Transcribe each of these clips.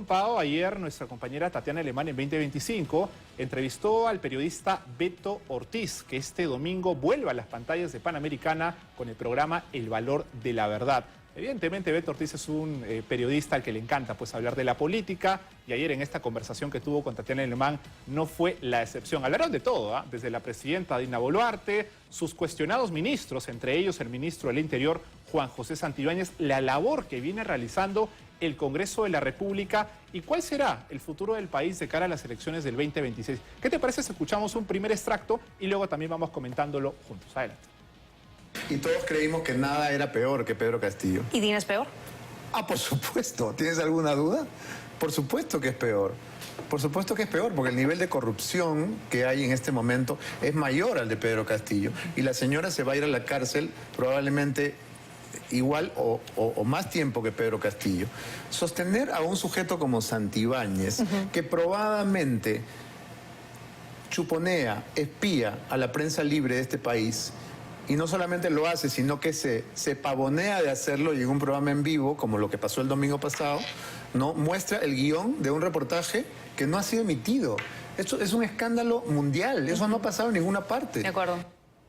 información, Pao, ayer nuestra compañera Tatiana Alemán en 2025 entrevistó al periodista Beto Ortiz, que este domingo vuelve a las pantallas de Panamericana con el programa El Valor de la Verdad. Evidentemente Beto Ortiz es un periodista al que le encanta pues hablar de la política, y ayer en esta conversación que tuvo con Tatiana Alemán no fue la excepción. Hablaron de todo, desde la presidenta Dina Boluarte, sus cuestionados ministros, entre ellos el ministro del Interior Juan José Santibáñez, la labor que viene realizando el Congreso de la República y cuál será el futuro del país de cara a las elecciones del 2026. ¿Qué te parece si escuchamos un primer extracto y luego también vamos comentándolo juntos? Adelante. Y todos creímos que nada era peor que Pedro Castillo. ¿Y Dina es peor? Ah, por supuesto. ¿Tienes alguna duda? Por supuesto que es peor. Por supuesto que es peor, porque el nivel de corrupción que hay en este momento es mayor al de Pedro Castillo. Y la señora se va a ir a la cárcel probablemente igual o más tiempo que Pedro Castillo. Sostener a un sujeto como Santibáñez, que probadamente chuponea, espía a la prensa libre de este país, y no solamente lo hace, sino que se pavonea de hacerlo y en un programa en vivo, como lo que pasó el domingo pasado, ¿no? Muestra el guión de un reportaje que no ha sido emitido. Esto es un escándalo mundial, eso no ha pasado en ninguna parte. De acuerdo.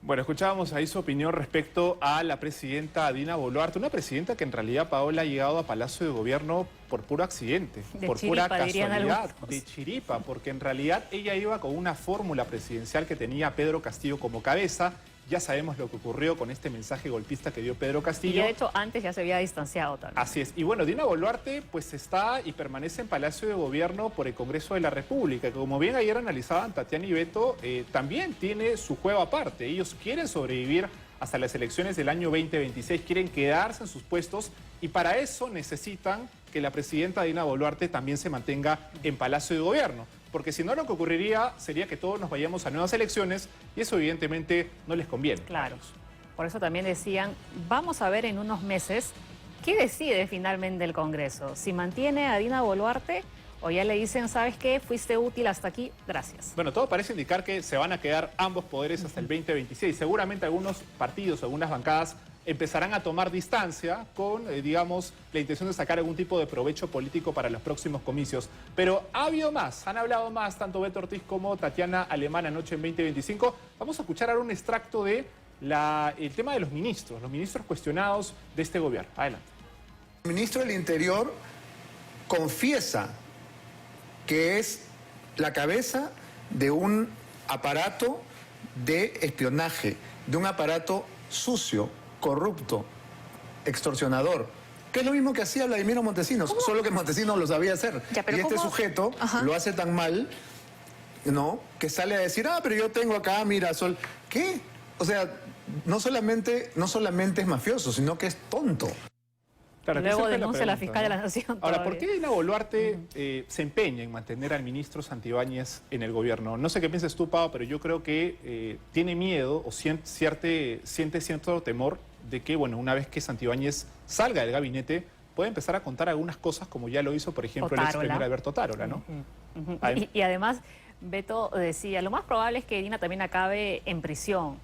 Bueno, escuchábamos ahí su opinión respecto a la presidenta Dina Boluarte, una presidenta que en realidad, Paola, ha llegado a Palacio de Gobierno por puro accidente, por pura casualidad, de chiripa, porque en realidad ella iba con una fórmula presidencial que tenía Pedro Castillo como cabeza. Ya sabemos lo que ocurrió con este mensaje golpista que dio Pedro Castillo. Y de hecho antes ya se había distanciado también. Así es. Y bueno, Dina Boluarte pues está y permanece en Palacio de Gobierno por el Congreso de la República, que como bien ayer analizaban Tatiana y Beto, también tiene su juego aparte. Ellos quieren sobrevivir hasta las elecciones del año 2026, quieren quedarse en sus puestos y para eso necesitan que la presidenta Dina Boluarte también se mantenga en Palacio de Gobierno. Porque si no, lo que ocurriría sería que todos nos vayamos a nuevas elecciones y eso evidentemente no les conviene. Claro. Por eso también decían, vamos a ver en unos meses qué decide finalmente el Congreso. Si mantiene a Dina Boluarte o ya le dicen, ¿sabes qué? Fuiste útil hasta aquí, gracias. Bueno, todo parece indicar que se van a quedar ambos poderes hasta el 2026. Seguramente algunos partidos, algunas bancadas empezarán a tomar distancia con, digamos, la intención de sacar algún tipo de provecho político para los próximos comicios. Pero ha habido más, han hablado más tanto Beto Ortiz como Tatiana Alemán anoche en 2025. Vamos a escuchar ahora un extracto de el tema de los ministros cuestionados de este gobierno. Adelante. El ministro del Interior confiesa que es la cabeza de un aparato de espionaje, de un aparato sucio, corrupto, extorsionador, que es lo mismo que hacía Vladimiro Montesinos, solo que Montesinos lo sabía hacer. Ya, y este ¿cómo? sujeto lo hace tan mal, ¿no?, que sale a decir, pero yo tengo acá, mira, Sol. ¿Qué? O sea, no solamente es mafioso, sino que es tonto. Claro, luego denuncia a la fiscal de la Nación. Ahora, ¿por qué Dina Boluarte se empeña en mantener al ministro Santibáñez en el gobierno? No sé qué piensas tú, Pau, pero yo creo que tiene miedo o siente cierto temor de que, bueno, una vez que Santibáñez salga del gabinete, puede empezar a contar algunas cosas como ya lo hizo, por ejemplo, el ex primer Alberto Otárola, ¿no? Y además, Beto decía, lo más probable es que Dina también acabe en prisión.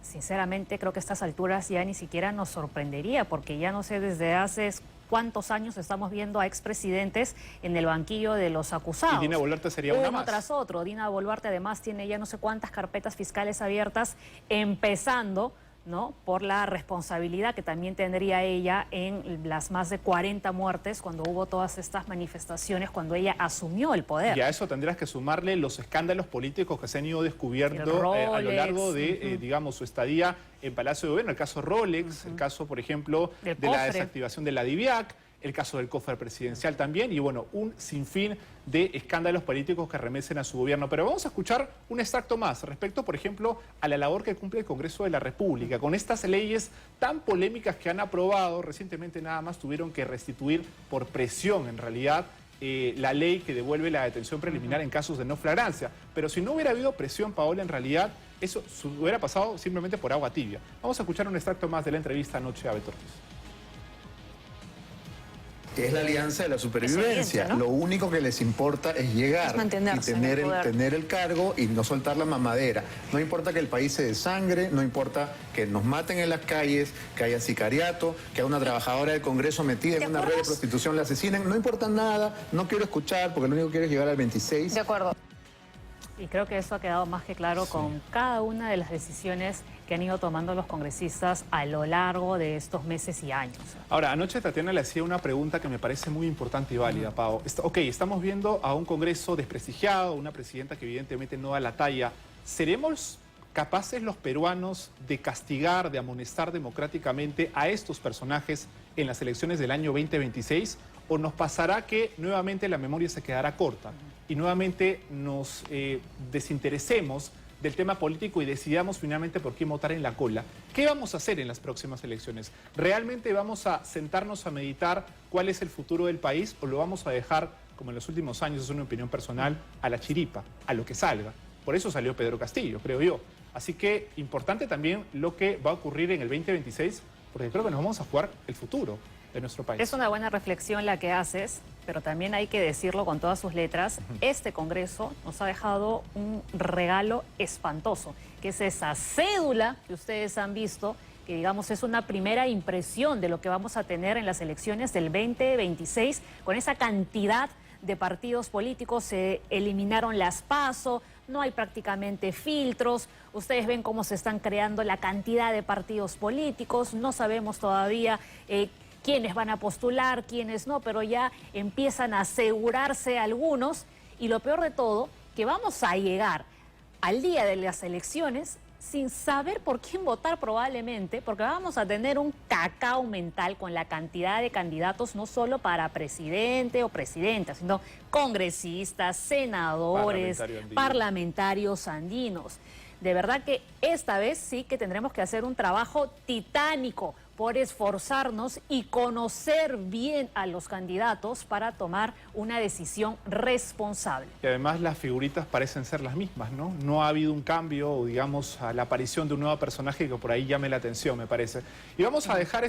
Sinceramente, creo que a estas alturas ya ni siquiera nos sorprendería, porque ya no sé desde hace cuántos años estamos viendo a expresidentes en el banquillo de los acusados. Y Dina Boluarte sería una más. Uno tras otro. Dina Boluarte además tiene ya no sé cuántas carpetas fiscales abiertas, empezando, ¿no?, por la responsabilidad que también tendría ella en las más de 40 muertes cuando hubo todas estas manifestaciones, cuando ella asumió el poder. Y a eso tendrás que sumarle los escándalos políticos que se han ido descubriendo a lo largo de, digamos, su estadía en Palacio de Gobierno. El caso Rolex, el caso, por ejemplo, de la desactivación de la DIVIAC, el caso del cofre presidencial también, y bueno, un sinfín de escándalos políticos que remecen a su gobierno. Pero vamos a escuchar un extracto más respecto, por ejemplo, a la labor que cumple el Congreso de la República. Con estas leyes tan polémicas que han aprobado, recientemente nada más tuvieron que restituir por presión, en realidad, la ley que devuelve la detención preliminar en casos de no flagrancia. Pero si no hubiera habido presión, Paola, en realidad, eso hubiera pasado simplemente por agua tibia. Vamos a escuchar un extracto más de la entrevista anoche a Beto Ortiz. Es la alianza de la supervivencia. evidente, ¿no? Lo único que les importa es llegar Es mantenerse y tener en el poder. tener el cargo y no soltar la mamadera. No importa que el país se desangre, no importa que nos maten en las calles, que haya sicariato, que haya una trabajadora del Congreso metida en una red de prostitución, la asesinen. No importa nada, no quiero escuchar porque lo único que quiero es llegar al 26. De acuerdo. Y creo que eso ha quedado más que claro con cada una de las decisiones que han ido tomando los congresistas a lo largo de estos meses y años. Ahora, anoche Tatiana le hacía una pregunta que me parece muy importante y válida, Pau. Ok, estamos viendo a un Congreso desprestigiado, una presidenta que evidentemente no da la talla. ¿Seremos capaces los peruanos de castigar, de amonestar democráticamente a estos personajes en las elecciones del año 2026? ¿O nos pasará que nuevamente la memoria se quedará corta y nuevamente nos desinteresemos del tema político y decidamos finalmente por quién votar en la cola? ¿Qué vamos a hacer en las próximas elecciones? ¿Realmente vamos a sentarnos a meditar cuál es el futuro del país o lo vamos a dejar, como en los últimos años, es una opinión personal, a la chiripa, a lo que salga? Por eso salió Pedro Castillo, creo yo. Así que importante también lo que va a ocurrir en el 2026, porque creo que nos vamos a jugar el futuro de nuestro país. Es una buena reflexión la que haces, pero también hay que decirlo con todas sus letras. Este Congreso nos ha dejado un regalo espantoso, que es esa cédula que ustedes han visto, que digamos es una primera impresión de lo que vamos a tener en las elecciones del 2026, con esa cantidad de partidos políticos. Se eliminaron las PASO, no hay prácticamente filtros. Ustedes ven cómo se están creando la cantidad de partidos políticos. No sabemos todavía quiénes van a postular, quiénes no, pero ya empiezan a asegurarse algunos. Y lo peor de todo, que vamos a llegar al día de las elecciones sin saber por quién votar probablemente, porque vamos a tener un cacao mental con la cantidad de candidatos, no solo para presidente o presidenta, sino congresistas, senadores, parlamentarios andinos. De verdad que esta vez sí que tendremos que hacer un trabajo titánico por esforzarnos y conocer bien a los candidatos para tomar una decisión responsable. Y además las figuritas parecen ser las mismas, ¿no? No ha habido un cambio, o digamos, a la aparición de un nuevo personaje que por ahí llame la atención, me parece. Y vamos a dejar